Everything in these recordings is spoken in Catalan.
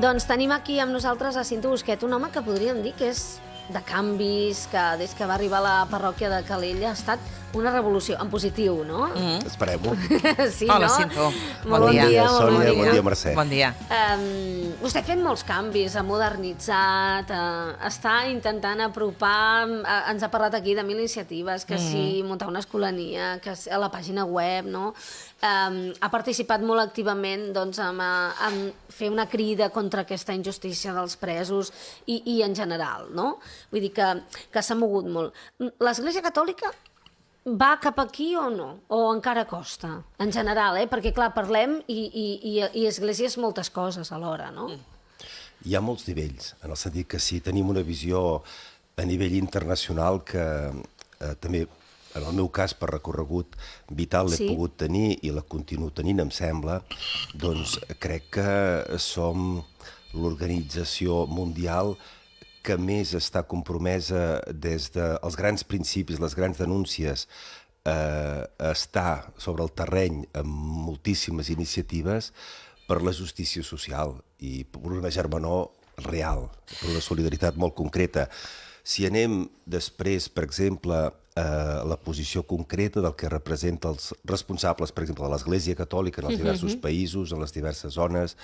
Doncs tenim aquí amb nosaltres a Cinto Busquet, un home que podríem dir que és de canvis, que des que va arribar a la parròquia de Calella ha estat una revolució, en positiu, no? Esperem-ho. Sí, Hola, no? Cinto. Molt bon dia, molt bon Sònia, dia. bon dia, Mercè. Bon dia. Vostè ha fet molts canvis, ha modernitzat, està intentant apropar, ens ha parlat aquí de 1.000 iniciatives, que si muntar una escolania, que a la pàgina web, no? Ha participat molt activament doncs, en fer una crida contra aquesta injustícia dels presos i en general, no? Vull dir que s'ha mogut molt. L'Església Catòlica va cap aquí o no? O encara costa? En general, perquè clar, parlem i esglésies moltes coses alhora, no? Hi ha molts nivells, en el sentit que si tenim una visió a nivell internacional que també, en el meu cas, per recorregut vital l'he pogut tenir i la continuo tenint, em sembla, doncs crec que som l'organització mundial que més està compromesa des dels grans principis, les grans denúncies, està sobre el terreny amb moltíssimes iniciatives per la justícia social i per una germanor real, per una solidaritat molt concreta. Si anem després, per exemple, a la posició concreta del que representa els responsables, per exemple, de l'Església Catòlica en els diversos països, en les diverses zones,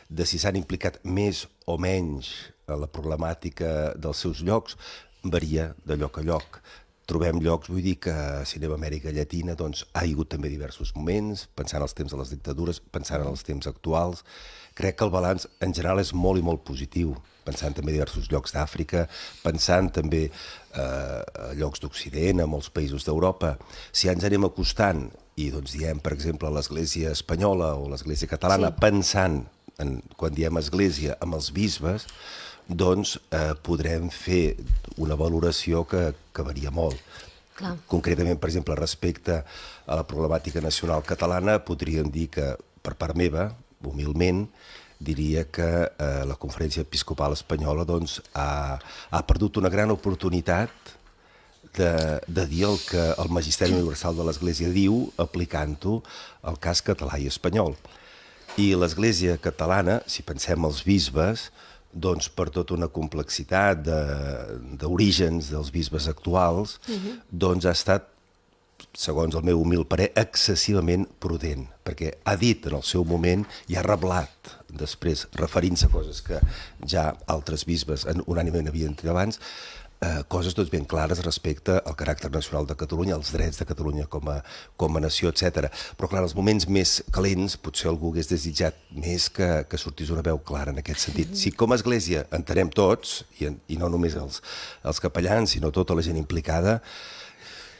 de si s'han implicat més o menys a la problemàtica dels seus llocs, varia de lloc a lloc. Trobem llocs, vull dir que si anem a Amèrica Llatina, doncs ha hagut també diversos moments, pensant en els temps de les dictadures, pensant en els temps actuals. Crec que el balanç en general és molt i molt positiu, pensant també en diversos llocs d'Àfrica, pensant també a llocs d'Occident, a molts països d'Europa. Si ens anem acostant i doncs diem, per exemple, l'Església espanyola o l'Església catalana, pensant, quan diem església, amb els bisbes, doncs podrem fer una valoració que varia molt. Clar. Concretament, per exemple, respecte a la problemàtica nacional catalana, podríem dir que, per part meva, humilment, diria que la Conferència Episcopal Espanyola doncs, ha perdut una gran oportunitat de dir el que el Magisteri Universal de l'Església diu, aplicant-ho al cas català i espanyol. I l'Església catalana, si pensem els bisbes, doncs per tota una complexitat d'orígens dels bisbes actuals, doncs ha estat, segons el meu humil parer, excessivament prudent, perquè ha dit en el seu moment i ha reblat després, referint-se a coses que ja altres bisbes unànimement havien dit abans, coses doncs ben clares respecte al caràcter nacional de Catalunya, als drets de Catalunya com a nació, etc. Però clar, els moments més calents potser algú hagués desitjat més que sortís una veu clara en aquest sentit. Si com a església entenem tots, i no només els capellans, sinó tota la gent implicada,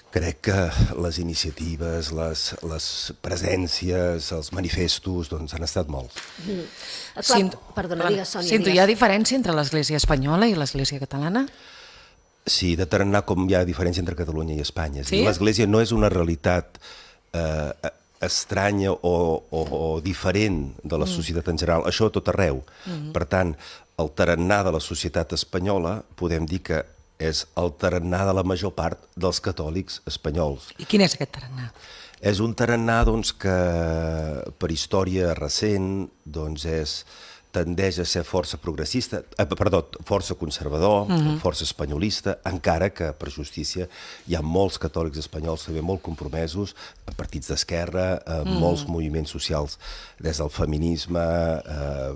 crec que les iniciatives, les presències, els manifestos, doncs han estat molts. Perdona, digues, Sònia. Cinto, hi ha diferència entre l'Església espanyola i l'Església catalana? Sí, determinar com hi ha diferència entre Catalunya i Espanya. Sí? L'Església no és una realitat estranya o diferent de la societat en general. Això a tot arreu. Per tant, el tarannà de la societat espanyola podem dir que és el tarannà de la major part dels catòlics espanyols. I quin és aquest tarannà? És un tarannà doncs, que per història recent doncs, tendeix a ser força progressista, força conservador, força espanyolista, encara que, per justícia, hi ha molts catòlics espanyols també molt compromesos en partits d'esquerra, en molts moviments socials, des del feminisme,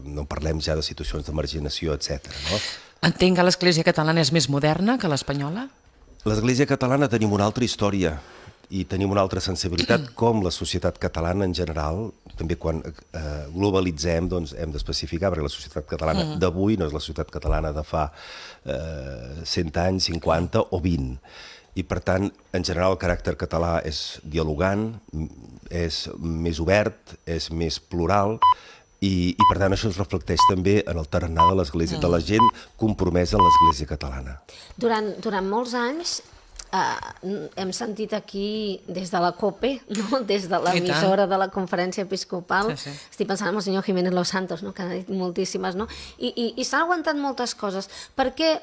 no parlem ja de situacions de marginació, etc. No? Entenc que l'Església catalana és més moderna que l'espanyola? L'Església catalana tenim una altra història i tenim una altra sensibilitat, com la societat catalana en general. També quan globalitzem doncs, hem d'especificar, perquè la societat catalana d'avui no és la societat catalana de fa 100 anys, 50 o 20. I per tant, en general, el caràcter català és dialogant, és més obert, és més plural, i per tant això es reflecteix també en el tarannà de l'Església, de la gent compromesa en l'Església catalana. Durant molts anys hem sentit aquí des de la COPE, no? Des de l'emissora de la Conferència Episcopal, estic pensant en el senyor Jiménez Los Santos, no? Que ha dit moltíssimes, no? I s'han aguantat moltes coses. Per què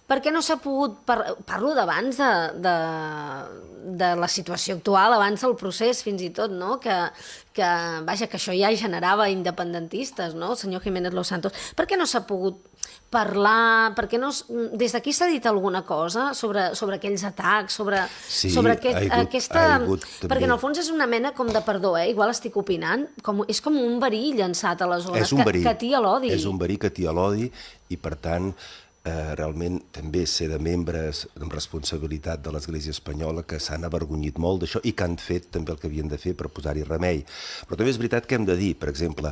Per què no s'ha pogut... Parlo d'abans de la situació actual, abans del procés fins i tot, no? Vaja, que això ja generava independentistes, no? El senyor Jiménez Los Santos. Per què no s'ha pogut parlar? Per què no... Des d'aquí s'ha dit alguna cosa sobre aquells atacs, sobre aquesta... Perquè en el fons és una mena com de perdó, igual estic opinant, és com un verí llançat a la zona, que atia l'odi. És un verí que atia l'odi i, per tant, realment també ser de membres amb responsabilitat de l'Església Espanyola que s'han avergonyit molt d'això i que han fet també el que havien de fer per posar-hi remei. Però també és veritat que hem de dir, per exemple,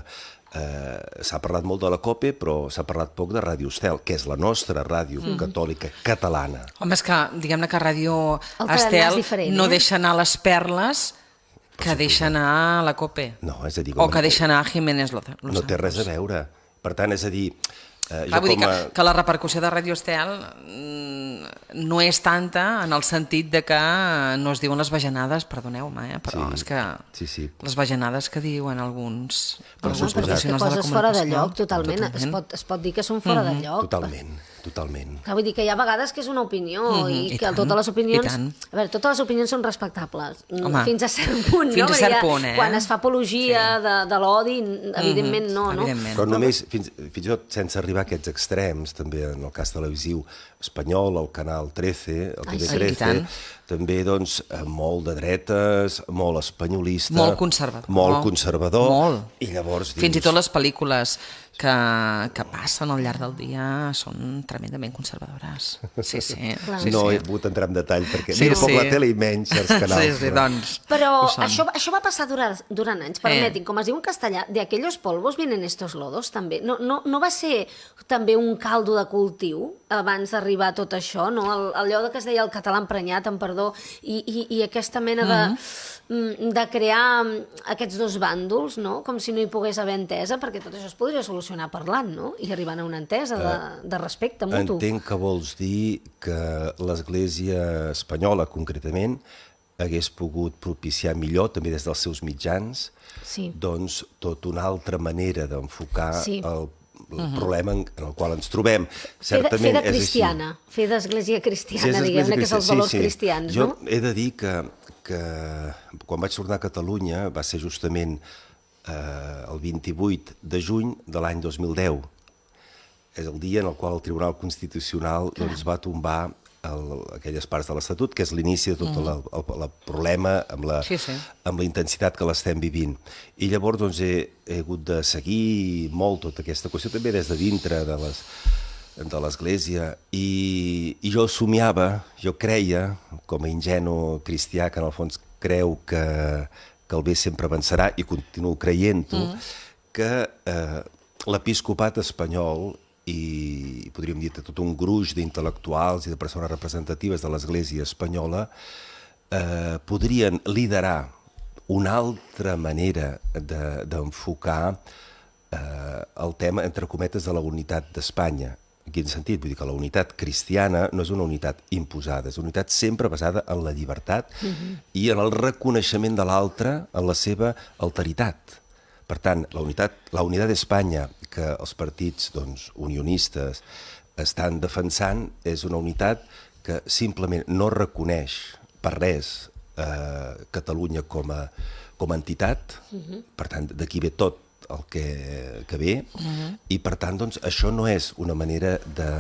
s'ha parlat molt de la COPE, però s'ha parlat poc de Ràdio Estel, que és la nostra ràdio catòlica catalana. Home, és que diguem-ne que Ràdio Estel no deixa anar les perles que deixa anar la COPE. No, és a dir... O que deixa anar Jiménez Los Santos. No té res a veure. Per tant, és a dir... Clar, vull dir que la repercussió de Ràdio Estel no és tanta en el sentit de que no es diuen les bajanades, perdoneu-me, però és que les bajanades que diuen alguns professionals de la comunicació... Coses fora de lloc, totalment. Es pot dir que són fora de lloc. Totalment. Vull dir que hi ha vegades que és una opinió i que totes les opinions... A veure, totes les opinions són respectables. Fins a cert punt, no? Fins a cert punt, quan es fa apologia de l'odi, evidentment no, no? Però només, fins i tot sense arribar a aquests extrems, també en el cas televisiu espanyol, el canal 13, el TV13, també, doncs, molt de dretes, molt espanyolista... Molt conservador. Molt conservador. Molt. I llavors dius... Fins i tot les pel·lícules que passen al llarg del dia són tremendament conservadores. Sí. No he pogut entrar en detall perquè miro poc la tele i menys certs canals. Sí, doncs... Però això va passar durant anys, permetin, com es diu en castellà, de aquellos polvos vienen estos lodos, també. No va ser també un caldo de cultiu abans d'arribar a tot això, no? Allò que es deia el català emprenyat, amb perdó, i aquesta mena de crear aquests dos bàndols, no? Com si no hi pogués haver entesa, perquè tot això es podria solucionar parlant, no? I arribant a una entesa de respecte mutu. Entenc que vols dir que l'Església Espanyola, concretament, hagués pogut propiciar millor, també des dels seus mitjans, doncs tota una altra manera d'enfocar el problema en el qual ens trobem. Fer de cristiana, fer d'església cristiana, diguem-ne, que és els valors cristians, no? Jo he de dir que quan vaig tornar a Catalunya va ser justament el 28 de juny de l'any 2010. És el dia en el qual el Tribunal Constitucional va tombar aquelles parts de l'Estatut, que és l'inici de tot el problema amb la intensitat que l'estem vivint. I llavors doncs, he hagut de seguir molt tota aquesta qüestió, també des de dintre de l'Església, i jo somiava, jo creia, com a ingenu cristià, que en el fons creu que el bé sempre avançarà, i continuo creient-ho, que l'episcopat espanyol, i podríem dir tot un gruix d'intel·lectuals i de persones representatives de l'Església espanyola podrien liderar una altra manera d'enfocar el tema, entre cometes, de la unitat d'Espanya. En quin sentit? Vull dir que la unitat cristiana no és una unitat imposada, és una unitat sempre basada en la llibertat i en el reconeixement de l'altre, en la seva alteritat. Per tant, la unitat d'Espanya que els partits unionistes estan defensant és una unitat que simplement no reconeix per res Catalunya com a entitat, per tant, d'aquí ve tot el que ve, i per tant, doncs, això no és una manera de...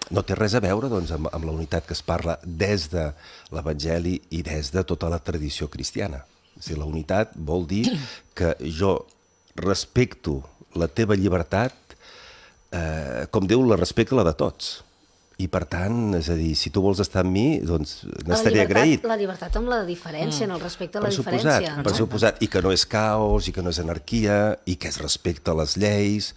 no té res a veure amb la unitat que es parla des de l'Evangeli i des de tota la tradició cristiana. O sigui, la unitat vol dir que jo respecto la teva llibertat com Déu la respecta la de tots. I per tant, és a dir, si tu vols estar amb mi, doncs n'estaré agraït. La llibertat amb la diferència, en el respecte a la diferència. Per suposat, i que no és caos, i que no és anarquia, i que es respecta les lleis,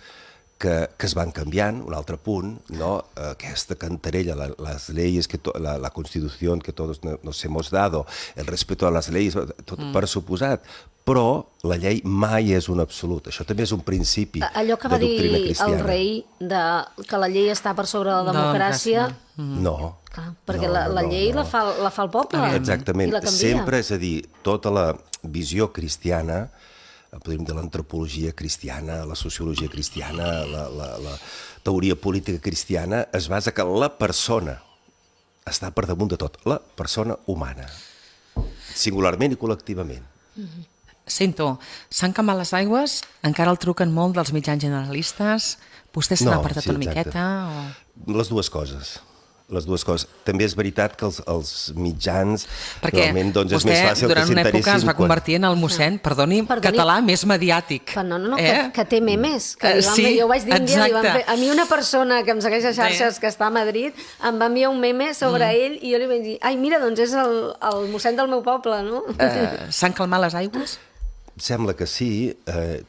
que es van canviant, un altre punt, no? Aquesta cantarella, las leyes, la Constitución que todos nos hemos dado, el respeto a las leyes, tot per suposat, però la llei mai és un absolut. Això també és un principi de doctrina cristiana. Allò que va dir el rei, que la llei està per sobre la democràcia... No. Perquè la llei la fa el poble. Exactament. Sempre, és a dir, tota la visió cristiana, podríem dir l'antropologia cristiana, la sociologia cristiana, la teoria política cristiana, es basa que la persona està per damunt de tot, la persona humana, singularment i col·lectivament. Sento, s'han canviat les aigües? Encara el truquen molt dels mitjans generalistes? Vostè se n'ha apartat una miqueta? Les dues coses. També és veritat que els mitjans realment doncs, és més fàcil que s'interessin. Perquè vostè durant una època es va convertir en el mossèn, perdoni, català més mediàtic. No, que té memes. Jo ho vaig dir un dia, a mi una persona que em segueix a xarxes que està a Madrid em va enviar un meme sobre ell i jo li vaig dir, ai mira, doncs és el mossèn del meu poble, no? S'han calmat les aigües? Sembla que sí.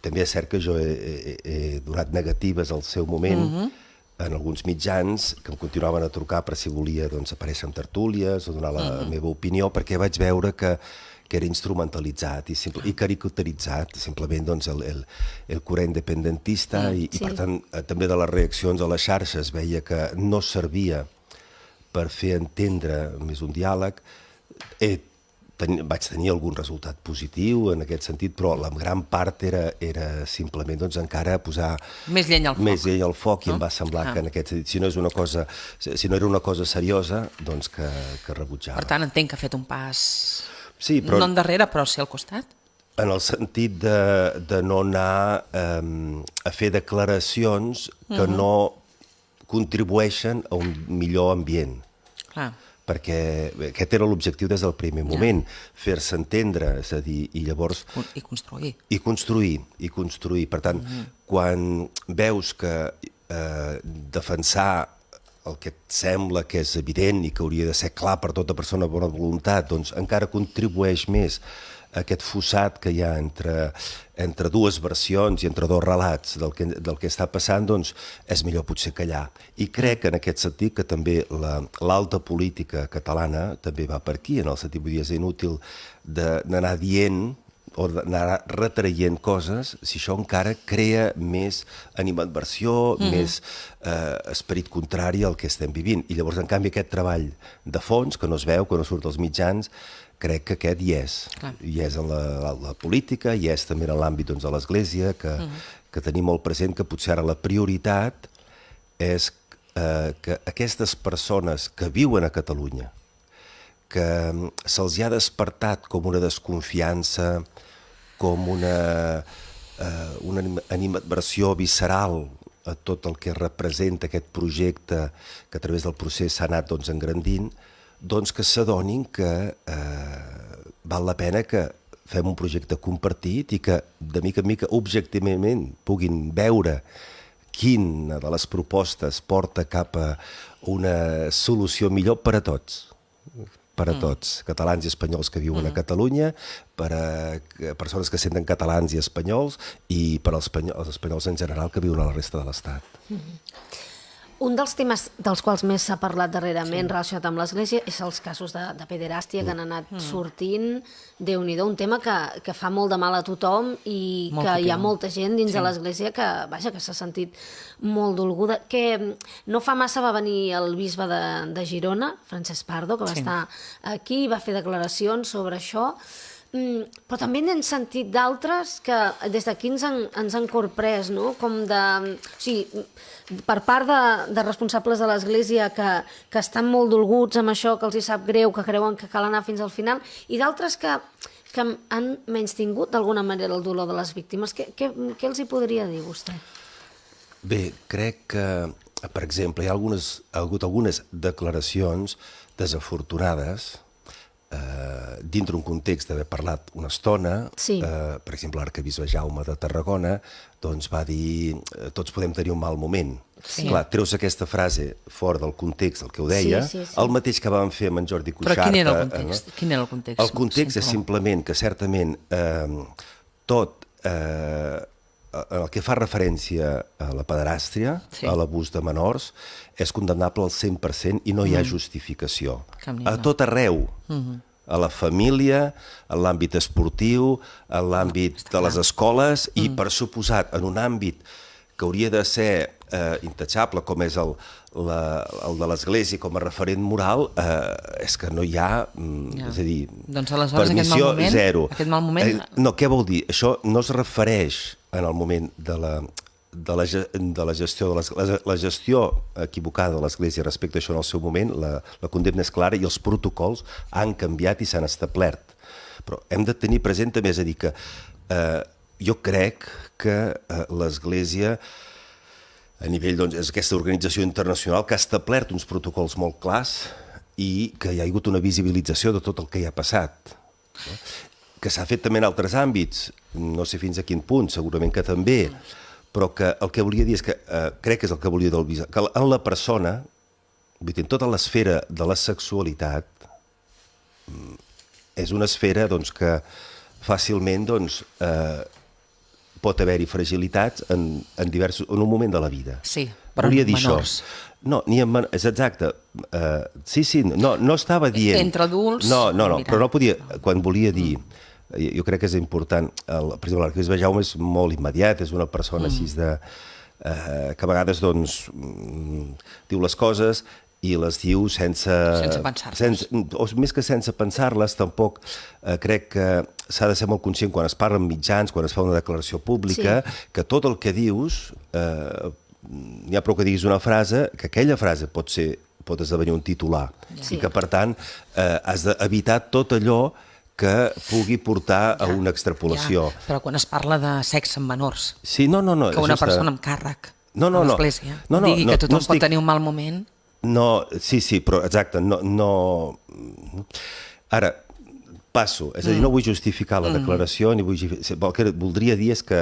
També és cert que jo he donat negatives al seu moment en alguns mitjans que em continuaven a trucar per si volia aparèixer en tertúlies o donar la meva opinió, perquè vaig veure que era instrumentalitzat i caricaturitzat, simplement el corrent independentista i per tant també de les reaccions a les xarxes veia que no servia per fer entendre més un diàleg. Vaig tenir algun resultat positiu en aquest sentit, però la gran part era simplement encara posar més llenya al foc i em va semblar que en aquest sentit, si no era una cosa seriosa, doncs que rebutjava. Per tant, entenc que ha fet un pas, no endarrere, però sí al costat? En el sentit de no anar a fer declaracions que no contribueixen a un millor ambient. Clar. Perquè aquest era l'objectiu des del primer moment, fer-se entendre, és a dir, i llavors... I construir. I construir. Per tant, quan veus que defensar el que et sembla que és evident i que hauria de ser clar per tota persona de bona voluntat, doncs encara contribueix més a aquest fossat que hi ha entre dues versions i entre dos relats del que està passant, doncs és millor potser callar. I crec en aquest sentit que també l'alta política catalana també va per aquí, en el sentit, vull dir, és inútil d'anar dient o d'anar retraient coses si això encara crea més animadversió, més esperit contrari al que estem vivint. I llavors, en canvi, aquest treball de fons, que no es veu, que no surt als mitjans, crec que aquest hi és. Hi és en la política, hi és també en l'àmbit de l'Església, que tenim molt present que potser ara la prioritat és que aquestes persones que viuen a Catalunya, que se'ls ha despertat com una desconfiança, com una animadversió visceral a tot el que representa aquest projecte que a través del procés s'ha anat engrandint, doncs que s'adonin que val la pena que fem un projecte compartit i que de mica en mica objectivament puguin veure quina de les propostes porta cap a una solució millor per a tots. Per a tots, catalans i espanyols que viuen a Catalunya, per a persones que senten catalans i espanyols i per als espanyols en general que viuen a la resta de l'Estat. Un dels temes dels quals més s'ha parlat darrerament relacionat amb l'Església és els casos de pederàstia que han anat sortint. Déu-n'hi-do, un tema que fa molt de mal a tothom i que hi ha molta gent dins de l'Església que s'ha sentit molt dolguda. Que no fa massa va venir el bisbe de Girona, Francesc Pardo, que va estar aquí i va fer declaracions sobre això. Però també n'hem sentit d'altres que des d'aquí ens han corprès, no? Com per part de responsables de l'Església que estan molt dolguts amb això, que els hi sap greu, que creuen que cal anar fins al final, i d'altres que han menystingut d'alguna manera el dolor de les víctimes. Què els hi podria dir vostè? Bé, crec que, per exemple, hi ha hagut algunes declaracions desafortunades dintre un context d'haver parlat una estona. Per exemple, l'arquebisbe Jaume de Tarragona va dir tots podem tenir un mal moment. Clar, treus aquesta frase fora del context del que ho deia, el mateix que vam fer amb en Jordi Cuixart. Però quin era el context? El context és simplement que certament tot el que fa referència a la pederàstria, a l'abús de menors, és condemnable al 100% i no hi ha justificació. A tot arreu, a la família, en l'àmbit esportiu, en l'àmbit de les escoles i, per suposat, en un àmbit que hauria de ser intachable, com és el de l'Església com a referent moral, és que no hi ha, és a dir, permissió zero. Aquest mal moment... No, què vol dir? Això no es refereix en el moment de la gestió la gestió equivocada de l'Església respecte a això en el seu moment, la condemna és clara i els protocols han canviat i s'han establert. Però hem de tenir present també, és a dir, que jo crec que l'Església, a nivell, doncs, és aquesta organització internacional que ha establert uns protocols molt clars i que hi ha hagut una visibilització de tot el que hi ha passat. Que s'ha fet també en altres àmbits, no sé fins a quin punt, segurament que també, però que el que volia dir és que, crec que és el que volia dir, que en la persona, en tota l'esfera de la sexualitat, és una esfera doncs, que fàcilment doncs, pot haver-hi fragilitats en un moment de la vida. Sí, però en menors. No, ni en menors, és exacte. Sí, no estava dient... Entre adults... No, però no podia, quan volia dir... Jo crec que és important, per exemple, l'arquebisbe Jaume és molt immediat, és una persona així que a vegades doncs, diu les coses i les diu sense pensar-les. O més que sense pensar-les, tampoc crec que s'ha de ser molt conscient quan es parla en mitjans, quan es fa una declaració pública, que tot el que dius, n'hi ha prou que diguis una frase, que aquella frase pot esdevenir un titular, i que per tant has d'evitar tot allò que pugui portar a una extrapolació. Però quan es parla de sexe amb menors, que una persona amb càrrec a l'Església digui que tothom pot tenir un mal moment... No, sí, però exacte, no... Ara, passo, és a dir, no vull justificar la declaració, ni vull... El que voldria dir és que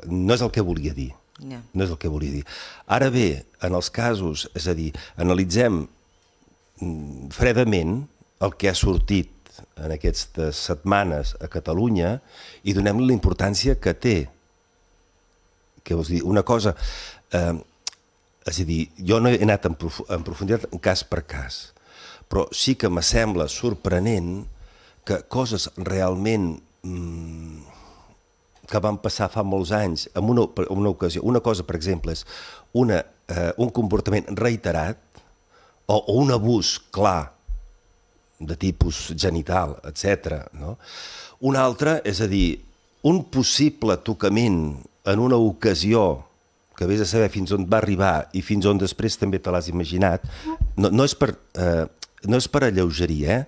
no és el que volia dir. No és el que volia dir. Ara bé, en els casos, és a dir, analitzem fredament el que ha sortit en aquestes setmanes a Catalunya i donem-li la importància que té. Què vols dir? Una cosa... és a dir, jo no he anat en profunditat cas per cas, però sí que me sembla sorprenent que coses realment que van passar fa molts anys en una ocasió, una cosa, per exemple, és un comportament reiterat o un abús clar de tipus genital, etc. No? Una altra, és a dir, un possible tocament en una ocasió que vés a saber fins on va arribar i fins on després també te l'has imaginat, no és per alleugerir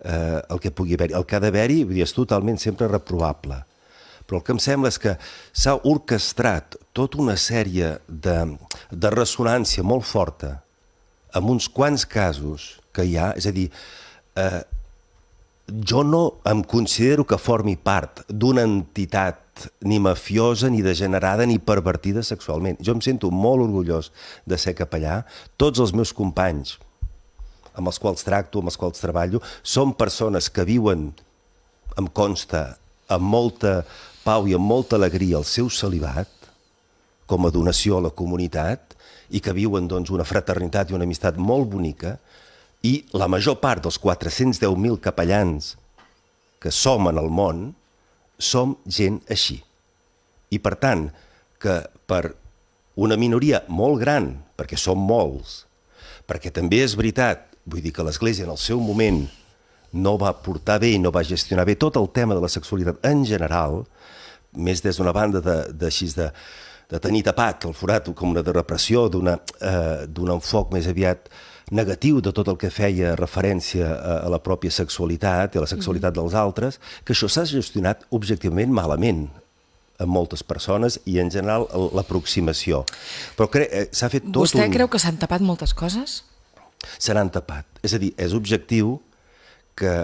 el que pugui haver-hi. El que ha d'haver-hi és totalment sempre reprovable. Però el que em sembla és que s'ha orquestrat tota una sèrie de ressonància molt forta en uns quants casos que hi ha, és a dir, jo no em considero que formi part d'una entitat ni mafiosa, ni degenerada, ni pervertida sexualment. Jo em sento molt orgullós de ser capellà. Tots els meus companys amb els quals tracto, amb els quals treballo, són persones que viuen, em consta, amb molta pau i amb molta alegria el seu celibat, com a donació a la comunitat, i que viuen doncs, una fraternitat i una amistat molt bonica, i la major part dels 410.000 capellans que som en el món som gent així. I per tant, que per una minoria molt gran, perquè som molts, perquè també és veritat, vull dir que l'Església en el seu moment no va portar bé i no va gestionar bé tot el tema de la sexualitat en general, més des d'una banda de tenir tapat el forat com una de repressió, d'un enfoc més aviat negatiu de tot el que feia referència a la pròpia sexualitat i a la sexualitat dels altres, que això s'ha gestionat objectivament malament en moltes persones i en general l'aproximació. Però s'ha fet tot Vostè creu que s'han tapat moltes coses? Se n'han tapat. És a dir, és objectiu que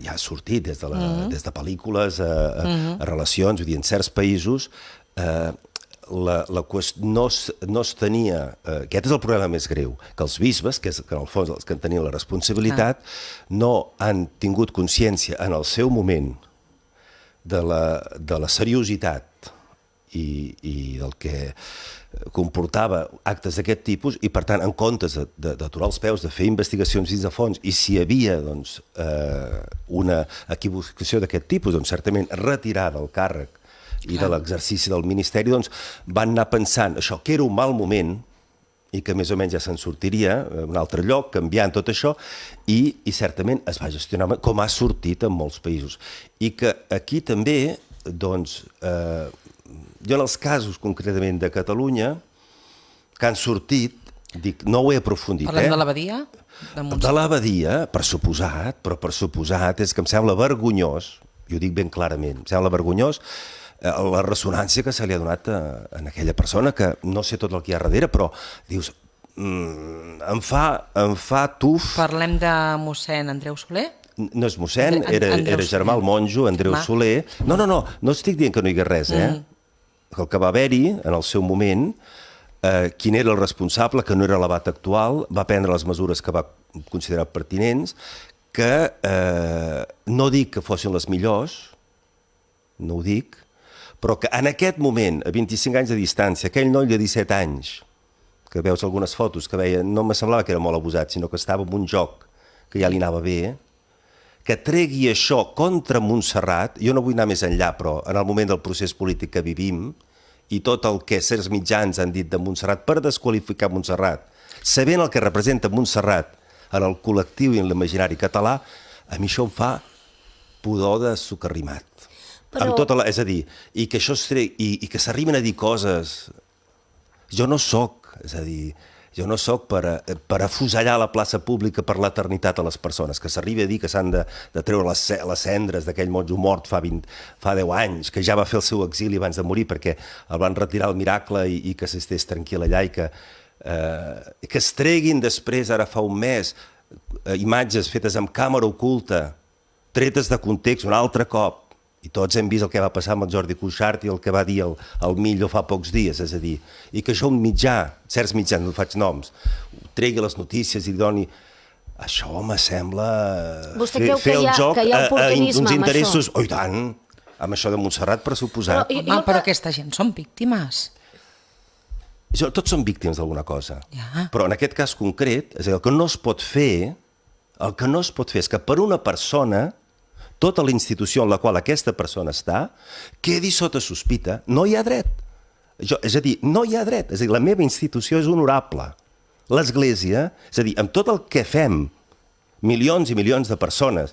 ja ha sortit des de pel·lícules a relacions, vull dir, en certs països no es tenia... Aquest és el problema més greu, que els bisbes, que en el fons els que en tenien la responsabilitat, no han tingut consciència en el seu moment de la seriositat i del que comportava actes d'aquest tipus i, per tant, en comptes d'aturar els peus, de fer investigacions dins de fons i si hi havia una equivocació d'aquest tipus, doncs certament retirar del càrrec i de l'exercici del Ministeri, doncs van anar pensant això, que era un mal moment i que més o menys ja se'n sortiria a un altre lloc, canviant tot això, i certament es va gestionar com ha sortit en molts països. I que aquí també, doncs, jo en els casos concretament de Catalunya que han sortit, dic, no ho he aprofundit. Parlem de l'Abadia? De l'Abadia, per suposat, però per suposat és que em sembla vergonyós, i ho dic ben clarament, em sembla vergonyós la ressonància que se li ha donat a aquella persona, que no sé tot el que hi ha darrere, però dius, em fa tuf. Parlem de mossèn Andreu Soler? No és mossèn, era germà el monjo, Andreu Soler. No estic dient que no hi hagués res, El que va haver-hi, en el seu moment, quin era el responsable, que no era l'abat actual, va prendre les mesures que va considerar pertinents, que no dic que fossin les millors, no ho dic, però que en aquest moment, a 25 anys de distància, aquell noi de 17 anys, que veus algunes fotos que veia, no me semblava que era molt abusat, sinó que estava en un joc que ja li anava bé, que tregui això contra Montserrat, jo no vull anar més enllà, però en el moment del procés polític que vivim, i tot el que certs mitjans han dit de Montserrat per desqualificar Montserrat, sabent el que representa Montserrat en el col·lectiu i en l'imaginari català, a mi això em fa pudor de socarrimat. Però... és a dir, i que això i que s'arriben a dir coses... Jo no soc, és a dir, jo no soc per afusellar la plaça pública per l'eternitat a les persones, que s'arribi a dir que s'han de treure les cendres d'aquell monjo mort fa 10 anys, que ja va fer el seu exili abans de morir perquè el van retirar al Miracle i que s'estés tranquil allà i que es treguin després, ara fa un mes, imatges fetes amb càmera oculta, tretes de context un altre cop, i tots hem vist el que va passar amb el Jordi Cuixart i el que va dir el Millo fa pocs dies, és a dir, i que això un mitjà, certs mitjans, no faig noms, tregui les notícies i doni... Això me sembla fer el joc a uns interessos... Oh, i tant, amb això de Montserrat, per suposat. Però aquesta gent són víctimes. Tots són víctimes d'alguna cosa, però en aquest cas concret, és a dir, el que no es pot fer és que per una persona tota la institució en la qual aquesta persona està quedi sota sospita. No hi ha dret. És a dir, no hi ha dret. És a dir, la meva institució és honorable. L'Església, és a dir, amb tot el que fem, milions i milions de persones,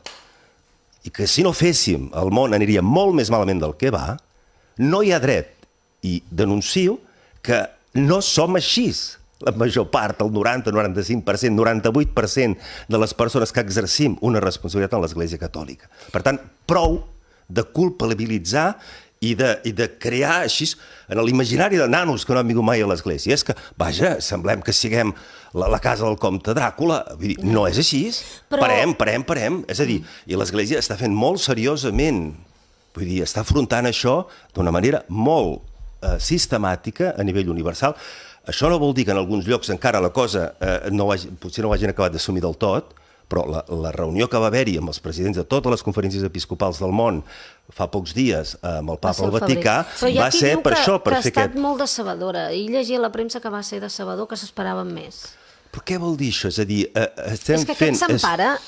i que si no féssim, el món aniria molt més malament del que va, no hi ha dret. I denuncio que no som així. La major part, el 90, 95%, 98% de les persones que exercim una responsabilitat en l'Església Catòlica. Per tant, prou de culpabilitzar i de crear així, en l'imaginari de nanos que no han vingut mai a l'Església, és que, vaja, semblem que siguem la casa del comte Dràcula. Vull dir, no és així. Parem. És a dir, i l'Església està fent molt seriosament, vull dir, està afrontant això d'una manera molt sistemàtica a nivell universal. Això no vol dir que en alguns llocs encara la cosa potser no ho hagin acabat d'assumir del tot, però la reunió que va haver-hi amb els presidents de totes les conferències episcopals del món fa pocs dies amb el papa al Vaticà va ser per això. Però ha estat molt decebedora. I llegia a la premsa que va ser decebedor, que s'esperaven més. Però què vol dir això? És a dir, estem fent... És que aquest Sant Pare...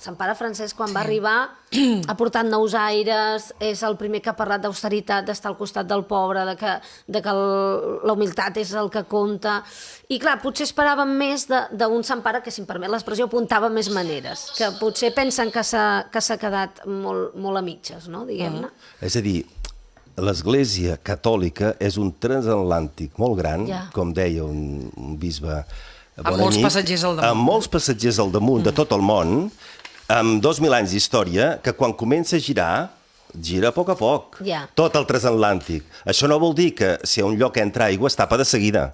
Sant Pare Francesc, quan va arribar, ha portat nous aires, és el primer que ha parlat d'austeritat, d'estar al costat del pobre, de que la humilitat és el que compta. I clar, potser esperàvem més d'un Sant Pare que, si em permet l'expressió, apuntava més maneres, que potser pensen que s'ha quedat molt a mitges, no? Diguem-ne. És a dir, l'Església Catòlica és un transatlàntic molt gran, com deia un bisbe Amb molts passatgers al damunt. Amb molts passatgers al damunt de tot el món, amb 2.000 anys d'història, que quan comença a girar, gira a poc, tot el transatlàntic. Això no vol dir que si a un lloc entra aigua es tapa de seguida,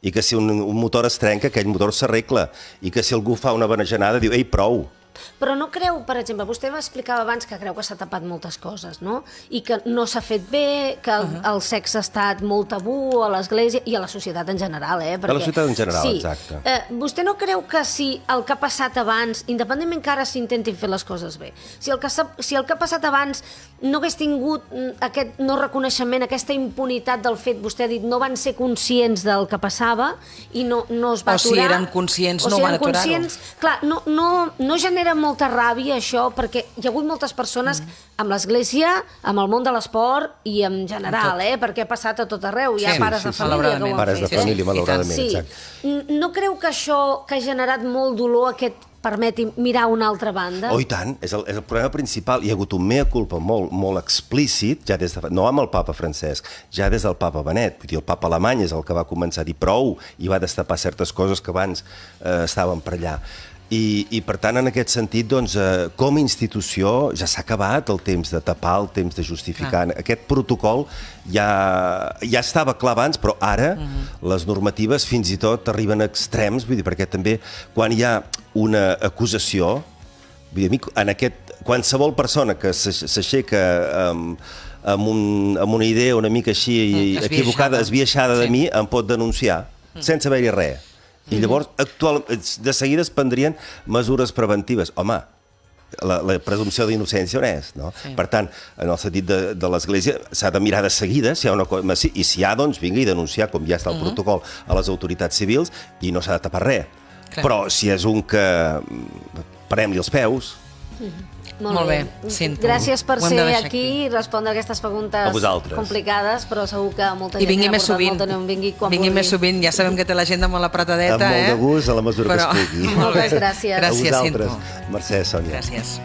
i que si un motor es trenca, aquell motor s'arregla, i que si algú fa una benejanada diu, ei, prou. Però no creu, per exemple, vostè m'explicava abans que creu que s'ha tapat moltes coses, no? I que no s'ha fet bé, que el sexe ha estat molt tabú a l'Església i a la societat en general, A la societat en general, exacte. Vostè no creu que si el que ha passat abans, independentment que ara s'intentin fer les coses bé, si el que ha passat abans no hagués tingut aquest no reconeixement, aquesta impunitat del fet, vostè ha dit, no van ser conscients del que passava i no es va aturar... O si eren conscients, no van aturar-ho. Clar, no genera molta ràbia això, perquè hi ha hagut moltes persones amb l'Església, amb el món de l'esport i en general, perquè ha passat a tot arreu, hi ha pares de família que ho han fet. Pares de família, malauradament, exacte. No creu que això que ha generat molt dolor, aquest permeti mirar una altra banda. Oh, i tant, és el problema principal. Hi ha hagut un mea culpa molt explícit, ja no amb el papa Francesc, ja des del papa Benet. Vull dir, el papa alemany és el que va començar a dir prou i va destapar certes coses que abans estaven per allà. I per tant, en aquest sentit, doncs, com a institució ja s'ha acabat el temps de tapar, el temps de justificar. Aquest protocol ja estava clar abans, però ara les normatives fins i tot arriben a extrems, vull dir, perquè també quan hi ha una acusació, vull dir, qualsevol persona que s'aixeca amb una idea una mica així equivocada, esbiaixada de mi, em pot denunciar sense haver-hi res. I llavors, de seguida es prendrien mesures preventives. Home, la presumpció d'innocència on és, no? Per tant, en el sentit de l'Església, s'ha de mirar de seguida si hi ha una cosa... I si hi ha, doncs, vinga i denunciar, com ja està el protocol, a les autoritats civils, i no s'ha de tapar res. Però si és un que parem-li els peus... Molt bé, sento. Gràcies per ser aquí i respondre aquestes preguntes complicades, però segur que molta gent ha portat molt de neum. Vingui més sovint, ja sabem que té l'agenda molt apretadeta. Amb molt de gust, a la mesura que es pugui. Moltes gràcies. A vosaltres, Mercè, Sònia. Gràcies.